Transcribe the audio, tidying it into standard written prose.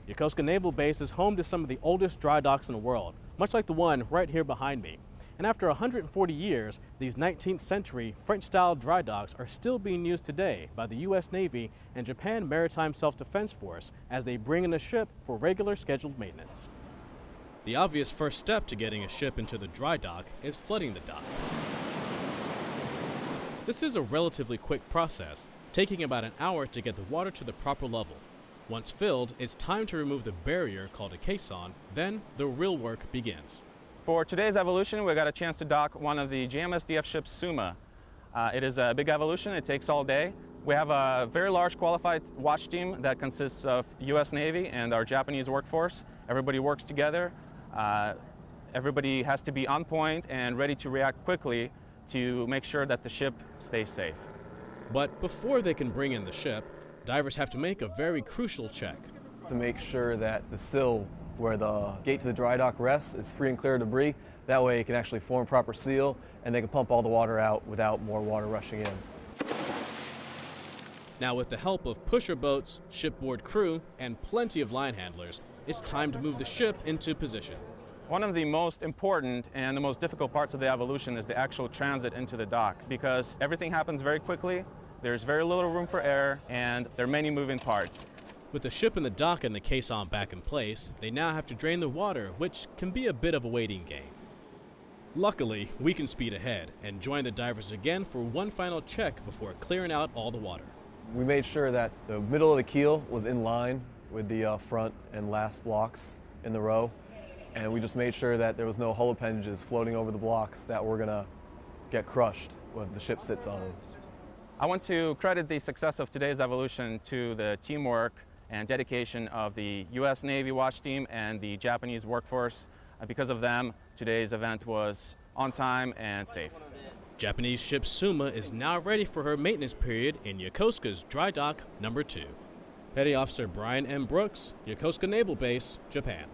Yokosuka Naval Base is home to some of the oldest dry docks in the world, much like the one right here behind me. And after 140 years, these 19th century French-style dry docks are still being used today by the U.S. Navy and Japan Maritime Self-Defense Force as they bring in a ship for regular scheduled maintenance. The obvious first step to getting a ship into the dry dock is flooding the dock. This is a relatively quick process, taking about an hour to get the water to the proper level. Once filled, it's time to remove the barrier called a caisson, then the real work begins. For today's evolution, we got a chance to dock one of the JMSDF ships Suma. It is a big evolution, it takes all day. We have a very large qualified watch team that consists of US Navy and our Japanese workforce. Everybody works together. Everybody has to be on point and ready to react quickly to make sure that the ship stays safe. But before they can bring in the ship, divers have to make a very crucial check. To make sure that the sill where the gate to the dry dock rests is free and clear of debris. That way it can actually form proper seal and they can pump all the water out without more water rushing in. Now with the help of pusher boats, shipboard crew, and plenty of line handlers, it's time to move the ship into position. One of the most important and the most difficult parts of the evolution is the actual transit into the dock, because everything happens very quickly, there's very little room for error, and there are many moving parts. With the ship in the dock and the caisson back in place, they now have to drain the water, which can be a bit of a waiting game. Luckily, we can speed ahead and join the divers again for one final check before clearing out all the water. We made sure that the middle of the keel was in line with the front and last blocks in the row, and we just made sure that there was no hull appendages floating over the blocks that were going to get crushed when the ship sits on them. I want to credit the success of today's evolution to the teamwork and dedication of the US Navy watch team and the Japanese workforce. Because of them, today's event was on time and safe. Japanese ship Suma is now ready for her maintenance period in Yokosuka's Dry Dock number 2. Petty Officer Brian M. Brooks, Yokosuka Naval Base, Japan.